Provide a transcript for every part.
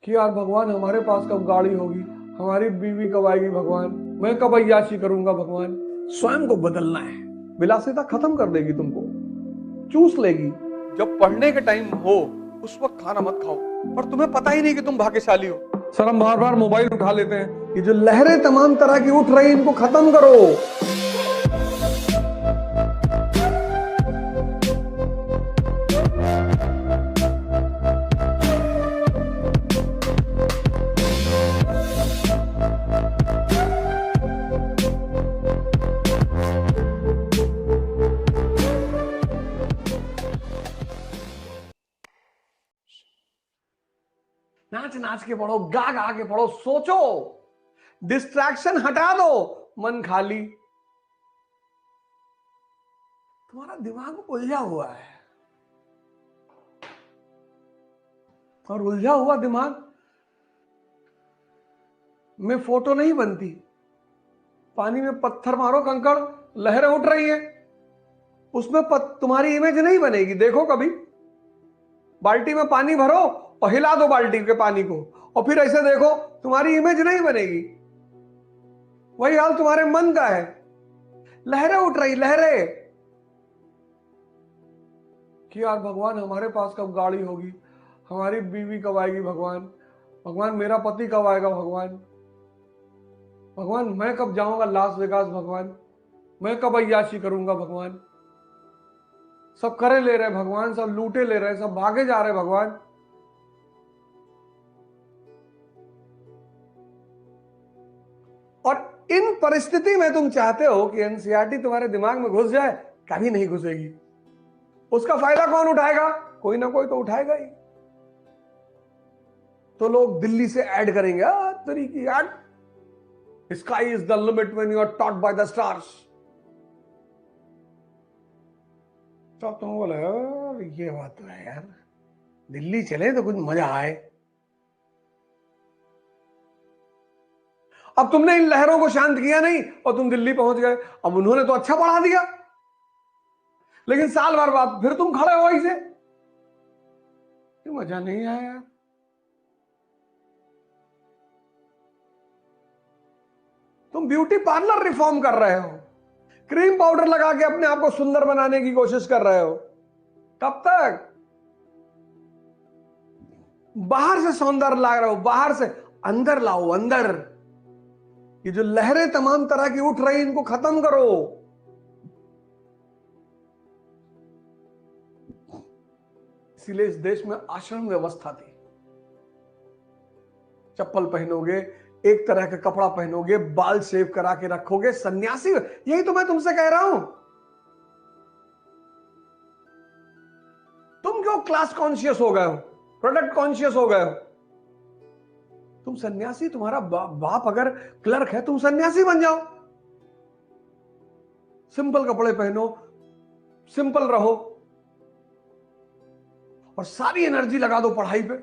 कि यार भगवान हमारे पास कब गाड़ी होगी, हमारी बीवी कब आएगी भगवान, मैं कब अय्याशी करूंगा भगवान। स्वयं को बदलना है। विलासिता खत्म कर देगी तुमको, चूस लेगी। जब पढ़ने के टाइम हो उस वक्त खाना मत खाओ, और तुम्हें पता ही नहीं कि तुम भाग्यशाली हो। सर हम बार बार मोबाइल उठा लेते हैं। ये जो लहरें तमाम तरह की उठ रही इनको खत्म करो। नाच नाच के पढ़ो, गा गा के पढ़ो, सोचो, डिस्ट्रैक्शन हटा दो, मन खाली। तुम्हारा दिमाग उलझा हुआ है, और उलझा हुआ दिमाग में फोटो नहीं बनती। पानी में पत्थर मारो, कंकड़, लहरें उठ रही है, उसमें तुम्हारी इमेज नहीं बनेगी। देखो कभी, बाल्टी में पानी भरो और हिला दो बाल्टी के पानी को, और फिर ऐसे देखो, तुम्हारी इमेज नहीं बनेगी। वही हाल तुम्हारे मन का है। लहरें उठ रही, लहरें, कि यार भगवान हमारे पास कब गाड़ी होगी, हमारी बीवी कब आएगी भगवान, भगवान मेरा पति कब आएगा भगवान, भगवान मैं कब जाऊंगा लास वेगास भगवान, मैं कब अय्याशी करूंगा भगवान। सब करे ले रहे भगवान, सब लूटे ले रहे, सब भागे जा रहे भगवान। और इन परिस्थिति में तुम चाहते हो कि एनसीईआरटी तुम्हारे दिमाग में घुस जाए, कभी नहीं घुसेगी। उसका फायदा कौन उठाएगा? कोई ना कोई तो उठाएगा ही। तो लोग दिल्ली से ऐड करेंगे, तरीकी add, sky is the limit when you are taught by the stars. तो तुम बोले ये बात तो है यार, दिल्ली चले तो कुछ मजा आए। अब तुमने इन लहरों को शांत किया नहीं और तुम दिल्ली पहुंच गए। अब उन्होंने तो अच्छा पढ़ा दिया, लेकिन साल भर बाद फिर तुम खड़े हो ऐसे, मजा नहीं आया यार। तुम ब्यूटी पार्लर रिफॉर्म कर रहे हो, क्रीम पाउडर लगा के अपने आप को सुंदर बनाने की कोशिश कर रहे हो। कब तक? बाहर से सौंदर्य ला रहे हो, बाहर से अंदर लाओ, अंदर। ये जो लहरें तमाम तरह की उठ रही इनको खत्म करो। इसीलिए इस देश में आश्रम व्यवस्था थी। चप्पल पहनोगे, एक तरह का कपड़ा पहनोगे, बाल शेव करा के रखोगे, सन्यासी। यही तो मैं तुमसे कह रहा हूं। तुम क्यों क्लास कॉन्शियस हो गए हो, प्रोडक्ट कॉन्शियस हो गए हो? तुम सन्यासी, तुम्हारा बाप अगर क्लर्क है, तुम सन्यासी बन जाओ। सिंपल कपड़े पहनो, सिंपल रहो, और सारी एनर्जी लगा दो पढ़ाई पे।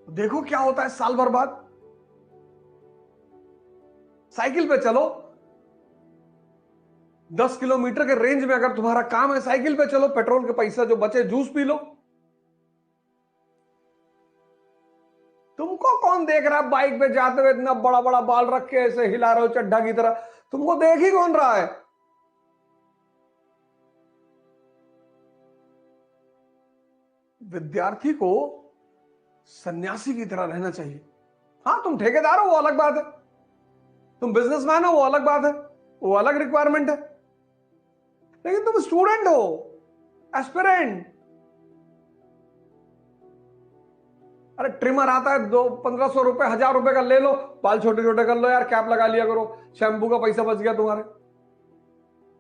देखो क्या होता है साल भर बाद। साइकिल पे चलो, 10 किलोमीटर के रेंज में अगर तुम्हारा काम है, साइकिल पे चलो, पेट्रोल के पैसा जो बचे जूस पी लो। तुमको कौन देख रहा है बाइक पे जाते हुए, इतना बड़ा बड़ा बाल रख के ऐसे हिला रहे हो चड्ढा की तरह? तुमको देख ही कौन रहा है? विद्यार्थी को सन्यासी की तरह रहना चाहिए। हाँ तुम ठेकेदार हो वो अलग बात है, तुम बिजनेसमैन हो वो अलग बात है, वो अलग रिक्वायरमेंट है, लेकिन तुम स्टूडेंट हो, एस्पिरेंट। अरे ट्रिमर आता है 1500 रुपए, 1000 रुपए का ले लो, बाल छोटे छोटे कर लो यार, कैप लगा लिया करो, शैम्पू का पैसा बच गया तुम्हारे।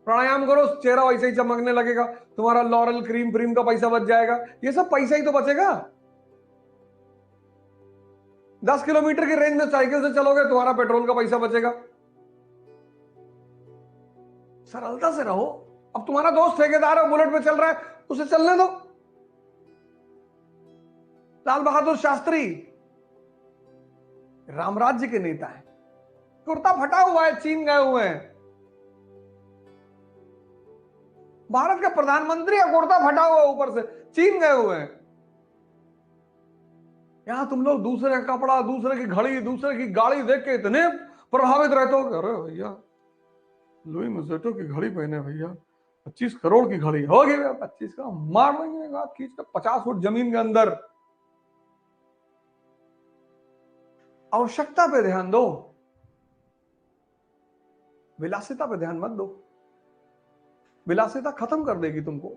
प्राणायाम करो, चेहरा वैसे ही चमकने लगेगा, तुम्हारा लॉरल क्रीम फ्रीम का पैसा बच जाएगा। ये सब पैसा ही तो बचेगा। 10 किलोमीटर की रेंज में साइकिल से चलोगे, तुम्हारा पेट्रोल का पैसा बचेगा। सरलता से रहो। अब तुम्हारा दोस्त ठेकेदार है, बुलेट पे चल रहा है, उसे चलने दो। लाल बहादुर शास्त्री रामराज्य के नेता है, कुर्ता फटा हुआ है, चीन गए हुए हैं। भारत का प्रधानमंत्री है, कुर्ता फटा हुआ ऊपर से, चीन गए हुए हैं। यहां तुम लोग दूसरे का कपड़ा, दूसरे की घड़ी, दूसरे की गाड़ी देख के इतने प्रभावित रहते हो। अरे भैया लुई मजेटो की घड़ी पहने भैया, 25 करोड़ की घड़ी होगी भैया, 25 का मार देंगे खींच कर 50 फुट जमीन के अंदर। आवश्यकता पे ध्यान दो, विलासिता पे ध्यान मत दो। विलासिता खत्म कर देगी तुमको,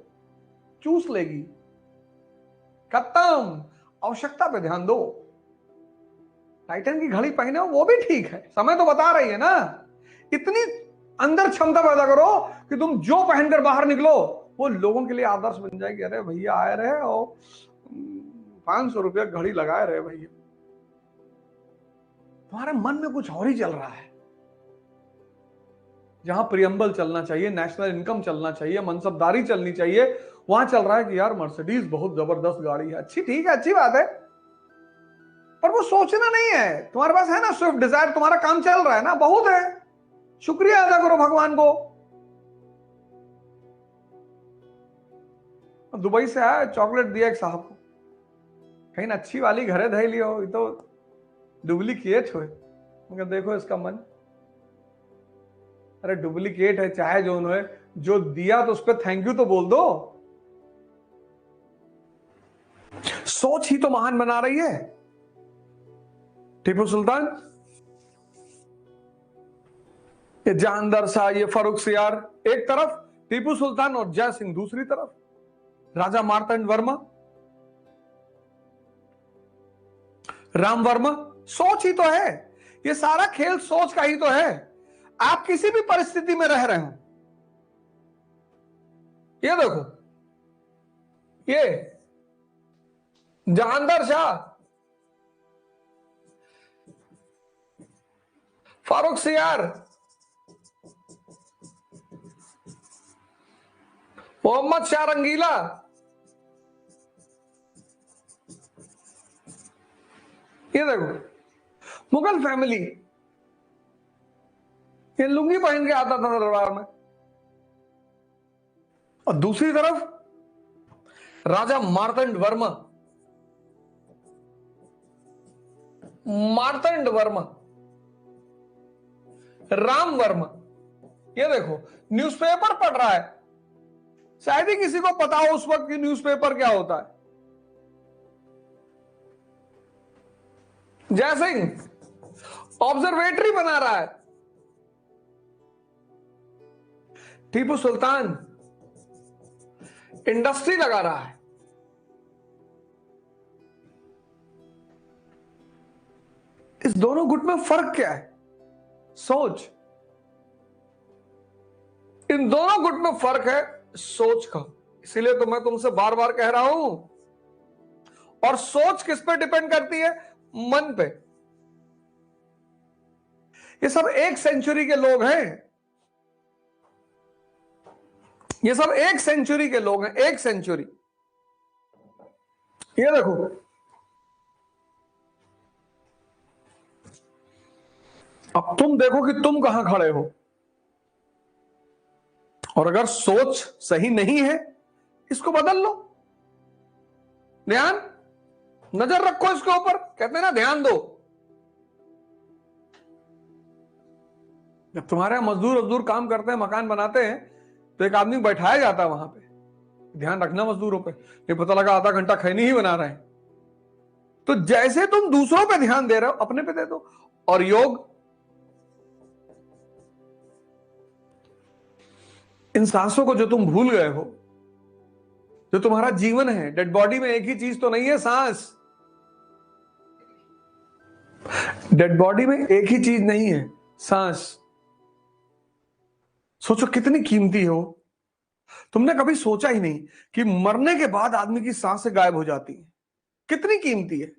चूस लेगी, खत्म। आवश्यकता पे ध्यान दो। टाइटन की घड़ी पहने हो वो भी ठीक है, समय तो बता रही है ना। इतनी अंदर क्षमता पैदा करो कि तुम जो पहनकर बाहर निकलो वो लोगों के लिए आदर्श बन जाएगी। अरे भैया आए रहे और 500 रुपया घड़ी लगाए रहे भैया, तुम्हारे मन में कुछ और ही चल रहा है। जहां प्रियम्बल चलना चाहिए, नेशनल इनकम चलना चाहिए, मनसबदारी चलनी चाहिए, वहां चल रहा है कि यार मर्सिडीज बहुत जबरदस्त गाड़ी है। अच्छी, ठीक है, अच्छी बात है, पर वो सोचना नहीं है। तुम्हारे पास है ना स्विफ्ट डिजायर, तुम्हारा काम चल रहा है ना, बहुत है, शुक्रिया अदा करो भगवान को। दुबई से आया, चॉकलेट दिया एक साहब को, कहीं अच्छी वाली घरे धै लियो, ये तो डुप्लीकेट हो। मगर देखो इसका मन, अरे डुप्लीकेट है चाहे जो उन्होंने जो दिया तो उस पर थैंक यू तो बोल दो। सोच ही तो महान बना रही है। टीपू सुल्तान, ये जानदार शाह, ये फारूक सियार एक तरफ, टीपू सुल्तान और जय सिंह दूसरी तरफ, राजा मार्तंड वर्मा, राम वर्मा। सोच ही तो है, ये सारा खेल सोच का ही तो है। आप किसी भी परिस्थिति में रह रहे हो, ये देखो, ये जहांदार शाह, फारूक सियार, मोहम्मद शाह रंगीला, ये देखो मुगल फैमिली, ये लुंगी पहन के आता था दरबार में। और दूसरी तरफ राजा मार्तंड वर्मा, मार्तंड वर्मा, राम वर्मा। ये देखो न्यूज़पेपर पढ़ रहा है, शायद ही किसी को पता हो उस वक्त की न्यूज़पेपर क्या होता है। जय सिंह ऑब्जर्वेटरी बना रहा है, टीपू सुल्तान इंडस्ट्री लगा रहा है। इस दोनों गुट में फर्क क्या है? सोच। इन दोनों गुट में फर्क है सोच का, इसीलिए तो मैं तुमसे बार बार कह रहा हूं। और सोच किस पे डिपेंड करती है? मन पे। ये सब 1 सेंचुरी के लोग हैं, ये सब 1 सेंचुरी के लोग हैं, 1 सेंचुरी। ये देखो, अब तुम देखो कि तुम कहां खड़े हो, और अगर सोच सही नहीं है इसको बदल लो। ध्यान, नजर रखो इसके ऊपर, कहते हैं ना ध्यान दो। जब तुम्हारे मजदूर काम करते हैं, मकान बनाते हैं, तो एक आदमी बैठाया जाता है वहां पे, ध्यान रखना मजदूरों पे। ये पता लगा आधा घंटा खैनी ही बना रहे हैं। तो जैसे तुम दूसरों पे ध्यान दे रहे हो, अपने पे दे दो। और योग, इन सांसों को जो तुम भूल गए हो, जो तुम्हारा जीवन है, डेड बॉडी में एक ही चीज तो नहीं है सांस। डेड बॉडी में एक ही चीज नहीं है, सांस। सोचो कितनी कीमती हो। तुमने कभी सोचा ही नहीं कि मरने के बाद आदमी की सांसें गायब हो जाती है, कितनी कीमती है।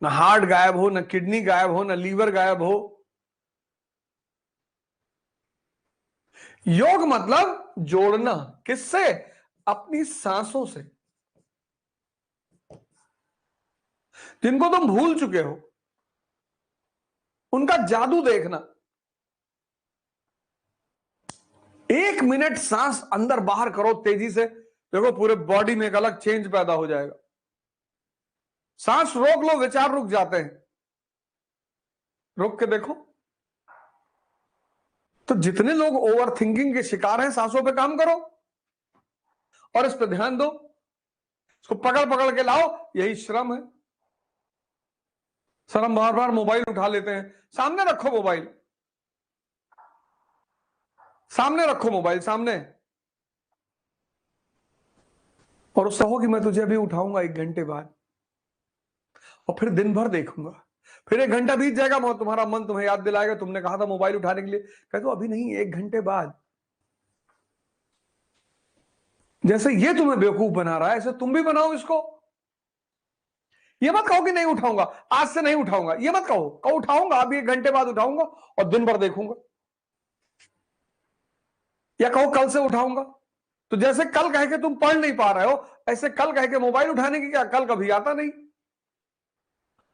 ना हार्ट गायब हो, ना किडनी गायब हो, ना लीवर गायब हो। योग मतलब जोड़ना, किससे? अपनी सांसों से, जिनको तुम भूल चुके हो, उनका जादू देखना। 1 मिनट सांस अंदर बाहर करो तेजी से, देखो पूरे बॉडी में एक अलग चेंज पैदा हो जाएगा। सांस रोक लो, विचार रुक जाते हैं। रुक के देखो। तो जितने लोग ओवर थिंकिंग के शिकार हैं, सांसों पे काम करो और इस पे ध्यान दो। इसको पकड़ पकड़ के लाओ, यही श्रम है। सर हम बार बार मोबाइल उठा लेते हैं। सामने रखो मोबाइल, सामने रखो मोबाइल, सामने। और उससे हो कि मैं तुझे अभी उठाऊंगा 1 घंटे बाद, और फिर दिन भर देखूंगा। फिर 1 घंटा बीत जाएगा, तुम्हारा मन तुम्हें याद दिलाएगा, तुमने कहा था मोबाइल उठाने के लिए। कह दो अभी नहीं, 1 घंटे बाद। जैसे ये तुम्हें बेवकूफ बना रहा है, ऐसे तुम भी बनाओ इसको। ये मत कहो कि नहीं उठाऊंगा, आज से नहीं उठाऊंगा, ये मत कहो। कहो उठाऊंगा, अभी 1 घंटे बाद उठाऊंगा और दिन भर देखूंगा। या कहो कल से उठाऊंगा। तो जैसे कल कह के तुम पढ़ नहीं पा रहे हो, ऐसे कल कह के मोबाइल उठाने की क्या कल कभी आता नहीं।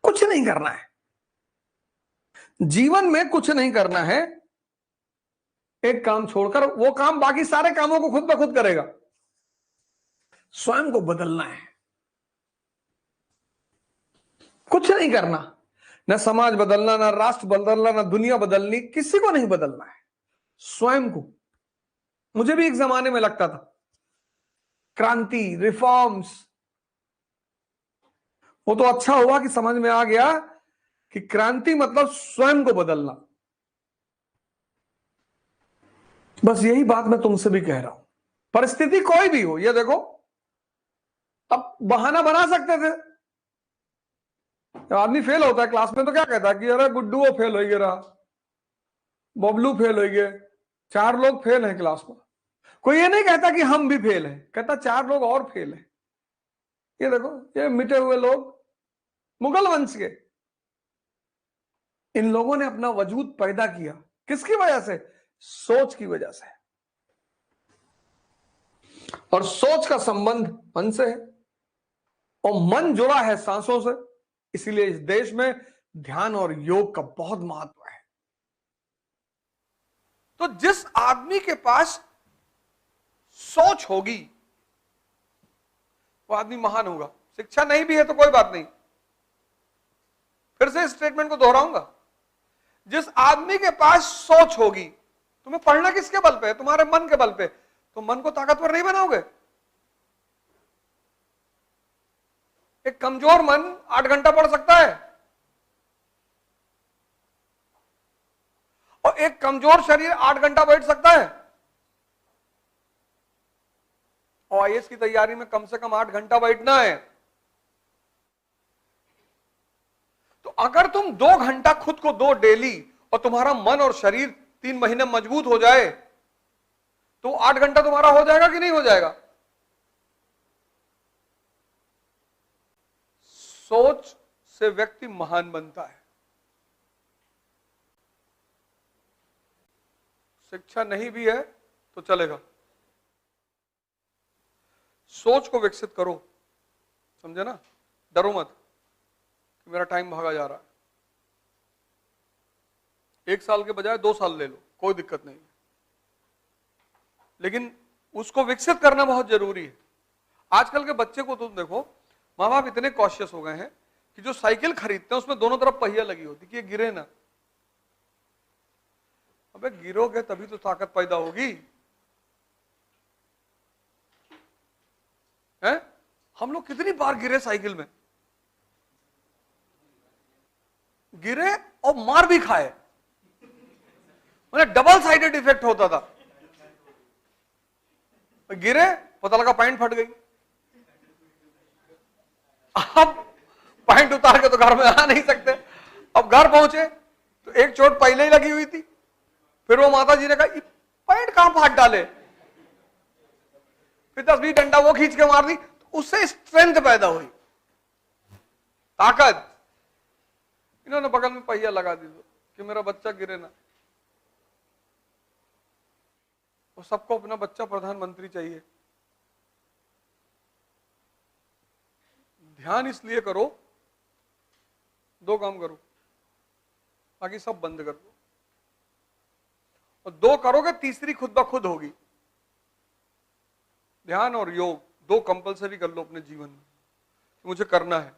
कुछ नहीं करना है जीवन में, कुछ नहीं करना है। एक काम छोड़कर वो काम बाकी सारे कामों को खुद ब खुद करेगा। स्वयं को बदलना है, कुछ नहीं करना। न समाज बदलना, न राष्ट्र बदलना, न दुनिया बदलनी, किसी को नहीं बदलना है, स्वयं को। मुझे भी एक जमाने में लगता था क्रांति, रिफॉर्म्स, वो तो अच्छा हुआ कि समझ में आ गया कि क्रांति मतलब स्वयं को बदलना। बस यही बात मैं तुमसे भी कह रहा हूं। परिस्थिति कोई भी हो, ये देखो, अब बहाना बना सकते थे। जब आदमी फेल होता है क्लास में तो क्या कहता है कि अरे गुड्डू वो फेल हो गया, बबलू फेल हो गए, 4 लोग फेल हैं क्लास में। कोई ये नहीं कहता कि हम भी फेल हैं, कहता 4 लोग और फेल हैं। ये देखो, ये मिटे हुए लोग, मुगल वंश के, इन लोगों ने अपना वजूद पैदा किया। किसकी वजह से? सोच की वजह से। और सोच का संबंध मन से है, और मन जुड़ा है सांसों से। इसीलिए इस देश में ध्यान और योग का बहुत महत्व है। तो जिस आदमी के पास सोच होगी वो आदमी महान होगा। शिक्षा नहीं भी है तो कोई बात नहीं, फिर से स्टेटमेंट को दोहराऊंगा। जिस आदमी के पास सोच होगी, तुम्हें पढ़ना किसके बल पे है? तुम्हारे मन के बल पे। तो मन को ताकतवर नहीं बनाओगे। एक कमजोर मन 8 घंटा पढ़ सकता है, और एक कमजोर शरीर 8 घंटा बैठ सकता है। और आईएएस की तैयारी में कम से कम 8 घंटा बैठना है। तो अगर तुम 2 घंटा खुद को दो डेली, और तुम्हारा मन और शरीर 3 महीने मजबूत हो जाए, तो 8 घंटा तुम्हारा हो जाएगा कि नहीं हो जाएगा? सोच से व्यक्ति महान बनता है। शिक्षा नहीं भी है तो चलेगा, सोच को विकसित करो। समझे ना? डरो मत कि मेरा टाइम भागा जा रहा है। 1 साल के बजाय 2 साल ले लो, कोई दिक्कत नहीं, लेकिन उसको विकसित करना बहुत जरूरी है। आजकल के बच्चे को तुम देखो, माँ बाप इतने कॉशियस हो गए हैं कि जो साइकिल खरीदते हैं उसमें दोनों तरफ पहिया लगी होती कि ये गिरे ना। अबे गिरोगे तभी तो ताकत पैदा होगी, है? हम लोग कितनी बार गिरे साइकिल में, गिरे और मार भी खाए। मतलब डबल साइडेड इफेक्ट होता था। गिरे, पता लगा पैंट फट गई। अब पैंट उतार के तो घर में आ नहीं सकते। अब घर पहुंचे तो एक चोट पहले ही लगी हुई थी, फिर वो माता जी ने कहा पैंट कहां फाड़ डाले, फिर 10-20 डंडा वो खींच के मार दी, तो उससे स्ट्रेंथ पैदा हुई, ताकत। इन्होंने बगल में पहिया लगा दी कि मेरा बच्चा गिरे ना। और सबको अपना बच्चा प्रधानमंत्री चाहिए। ध्यान इसलिए करो, 2 काम करो, बाकी सब बंद कर दो। और 2 करोगे, तीसरी खुद ब खुद होगी। ध्यान और योग 2 कंपलसरी कर लो अपने जीवन में, मुझे करना है।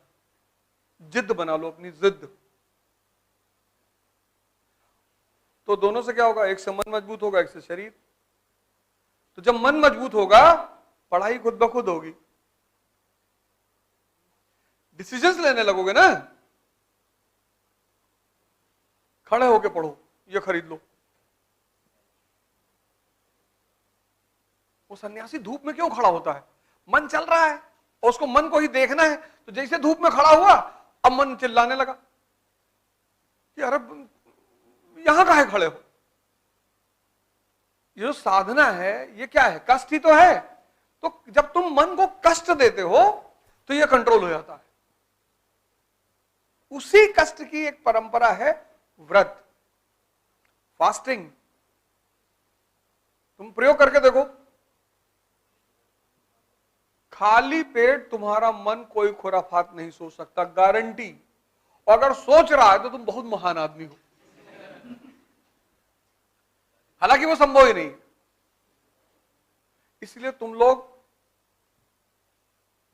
जिद बना लो, अपनी जिद। तो दोनों से क्या होगा? एक से मन मजबूत होगा, एक से शरीर। तो जब मन मजबूत होगा, पढ़ाई खुद ब खुद होगी, डिसीजंस लेने लगोगे ना। खड़े होके पढ़ो, ये खरीद लो। वो सन्यासी धूप में क्यों खड़ा होता है? मन चल रहा है और उसको मन को ही देखना है। तो जैसे धूप में खड़ा हुआ, अब मन चिल्लाने लगा कि अरे यहां काहे खड़े हो? ये जो साधना है ये क्या है? कष्ट ही तो है। तो जब तुम मन को कष्ट देते हो तो ये कंट्रोल हो जाता है। उसी कष्ट की एक परंपरा है व्रत, फास्टिंग। तुम प्रयोग करके देखो, खाली पेट तुम्हारा मन कोई खुराफात नहीं सोच सकता, गारंटी। और अगर सोच रहा है तो तुम बहुत महान आदमी हो, हालांकि वो संभव ही नहीं। इसलिए तुम लोग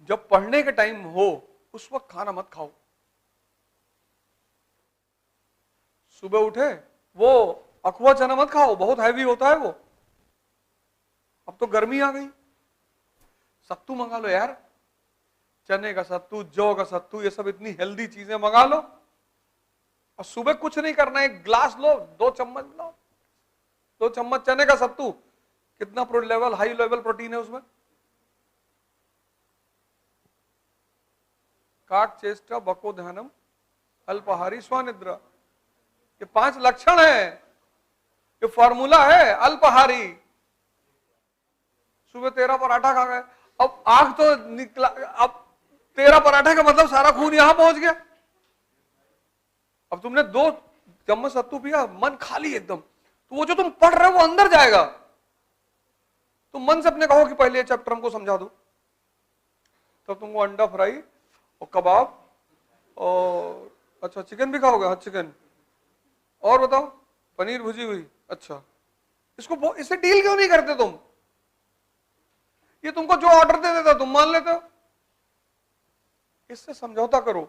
जब पढ़ने के टाइम हो उस वक्त खाना मत खाओ। सुबह उठे वो अखवा चना मत खाओ, बहुत हैवी होता है वो। अब तो गर्मी आ गई, सत्तू मंगा लो यार, चने का सत्तू, जौ का सत्तू, ये सब इतनी हेल्दी चीजें मंगा लो। और सुबह कुछ नहीं करना, एक ग्लास लो, 2 चम्मच लो, 2 चम्मच चने का सत्तू। कितना लेवल, हाई लेवल प्रोटीन है उसमें। काक चेष्टा बको ध्यानम अल्पाहारी स्वनिद्रा, ये 5 लक्षण है, ये फॉर्मूला है अल्पाहारी। सुबह 13 पराठा खा गए, अब आंख तो निकला, अब 13 पराठे का मतलब सारा खून यहां पहुंच गया। अब तुमने 2 चम्मच सत्तू पिया, मन खाली एकदम, तो वो जो तुम पढ़ रहे हो वो अंदर जाएगा। तुम मन से अपने कहो कि पहले चैप्टर हमको समझा दो, तब तुमको अंडा फ्राई और कबाब और अच्छा चिकन भी खाओगे? हाँ चिकन, और बताओ पनीर भुजी हुई। अच्छा, इससे डील क्यों नहीं करते तुम? ये तुमको जो ऑर्डर दे देता तुम मान लेते हो, इससे समझौता करो।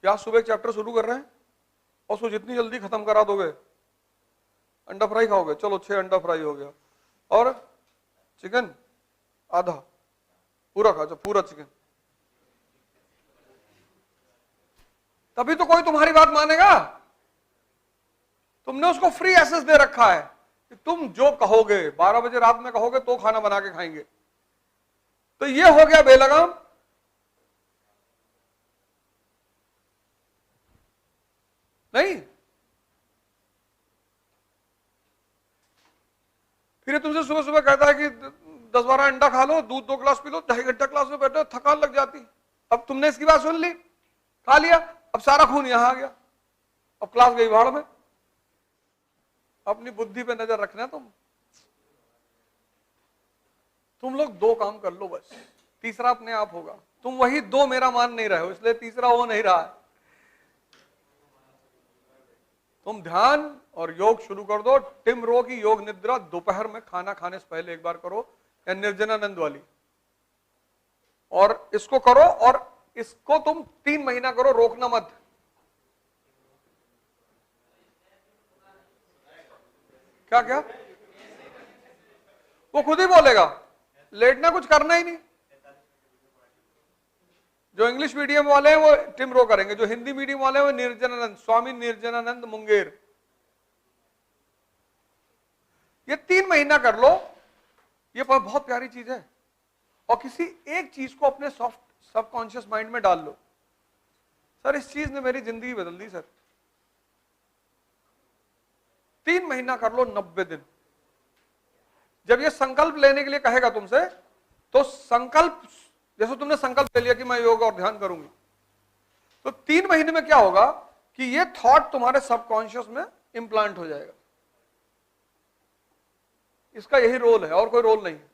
क्या सुबह एक चैप्टर शुरू कर रहे हैं और उसको जितनी जल्दी खत्म करा दोगे, अंडा फ्राई खाओगे, चलो 6 अंडा फ्राई हो गया, और चिकन आधा, पूरा खा, पूरा चिकन। तभी तो कोई तुम्हारी बात मानेगा। तुमने उसको फ्री एक्सेस दे रखा है कि तुम जो कहोगे, 12 बजे रात में कहोगे तो खाना बना के खाएंगे। तो ये हो गया बेलगाम। नहीं, फिर तुमसे सुबह सुबह कहता है कि 10-12 अंडा खा लो, दूध 2 गिलास पी लो, 2.5 घंटा क्लास में बैठो, थकान लग जाती। अब तुमने इसकी बात सुन ली, खा लिया, अब सारा खून यहां आ गया, अब क्लास गई भाड़ में। अपनी बुद्धि पे नजर रखना। तुम लोग 2 काम कर लो बस, तीसरा अपने आप होगा। तुम वही 2 मेरा मान नहीं रहे हो, इसलिए तीसरा हो नहीं रहा है। तुम ध्यान और योग शुरू कर दो। टिम रो की योग निद्रा दोपहर में खाना खाने से पहले एक बार करो, या निर्जनानंद वाली, और इसको करो, और इसको तुम 3 महीना करो, रोकना मत। क्या क्या? वो खुद ही बोलेगा, लेटना कुछ करना ही नहीं। जो इंग्लिश मीडियम वाले हैं वो टिम रो करेंगे, जो हिंदी मीडियम वाले हैं वो निर्जनानंद, स्वामी निर्जनानंद मुंगेर। ये 3 महीना कर लो, ये बहुत प्यारी चीज है। और किसी एक चीज को अपने सॉफ्ट सबकॉन्शियस माइंड में डाल लो, सर इस चीज ने मेरी जिंदगी बदल दी सर। 3 महीना कर लो, 90 दिन। जब ये संकल्प लेने के लिए कहेगा तुमसे, तो संकल्प, जैसे तुमने संकल्प ले लिया कि मैं योग और ध्यान करूंगी, तो 3 महीने में क्या होगा कि ये थॉट तुम्हारे सबकॉन्शियस में इंप्लांट हो जाएगा। इसका यही रोल है, और कोई रोल नहीं है।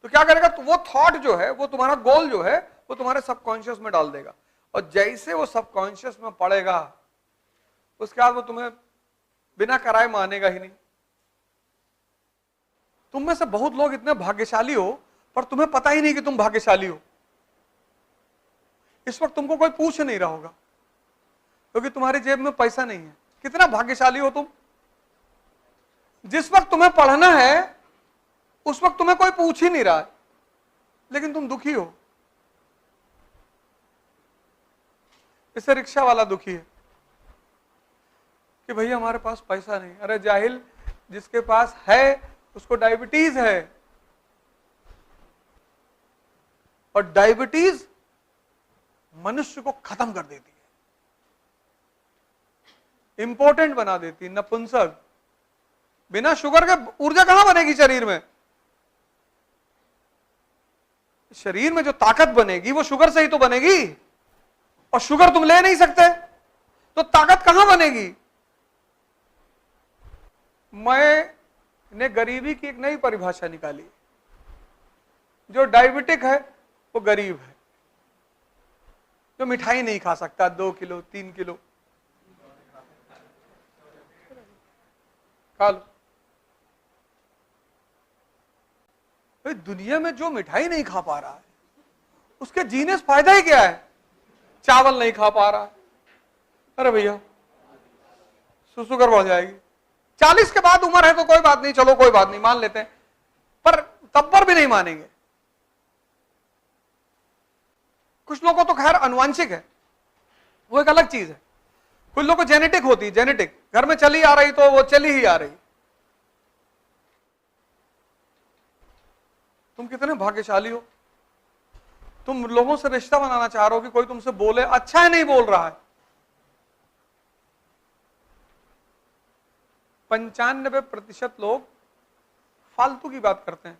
तो क्या करेगा, तो वो थॉट जो है, वो तुम्हारा गोल जो है, वो तुम्हारे सबकॉन्शियस में डाल देगा। और जैसे वो सबकॉन्शियस में पड़ेगा, उसके बाद वो तुम्हें बिना कराए मानेगा ही नहीं। तुम में से बहुत लोग इतने भाग्यशाली हो, पर तुम्हें पता ही नहीं कि तुम भाग्यशाली हो। इस वक्त तुमको कोई पूछ नहीं रहा होगा, क्योंकि तुम्हारी जेब में पैसा नहीं है। कितना भाग्यशाली हो तुम। जिस वक्त तुम्हें पढ़ना है उस वक्त तुम्हें कोई पूछ ही नहीं रहा है, लेकिन तुम दुखी हो। इससे रिक्शा वाला दुखी है कि भैया हमारे पास पैसा नहीं। अरे जाहिल, जिसके पास है उसको डायबिटीज है, और डायबिटीज मनुष्य को खत्म कर देती है, इंपॉर्टेंट बना देती है, नपुंसक। बिना शुगर के ऊर्जा कहां बनेगी शरीर में? शरीर में जो ताकत बनेगी वो शुगर से ही तो बनेगी, और शुगर तुम ले नहीं सकते तो ताकत कहां बनेगी? मैंने गरीबी की एक नई परिभाषा निकाली। जो डायबिटिक है वो गरीब है, जो मिठाई नहीं खा सकता 2 किलो 3 किलो खा लो। भाई दुनिया में जो मिठाई नहीं खा पा रहा है उसके जीने से फायदा ही क्या है? चावल नहीं खा पा रहा है, अरे भैया शुगर बढ़ जाएगी। 40 के बाद उम्र है तो कोई बात नहीं, चलो कोई बात नहीं, मान लेते हैं, पर तब पर भी नहीं मानेंगे। कुछ लोगों को तो खैर अनुवांशिक है, वो एक अलग चीज है। कुछ लोगों को जेनेटिक होती है, जेनेटिक, घर में चली आ रही तो वो चली ही आ रही। तुम कितने भाग्यशाली हो, तुम लोगों से रिश्ता बनाना चाह रहे हो कि कोई तुमसे बोले अच्छा है, नहीं बोल रहा है। 95% लोग फालतू की बात करते हैं।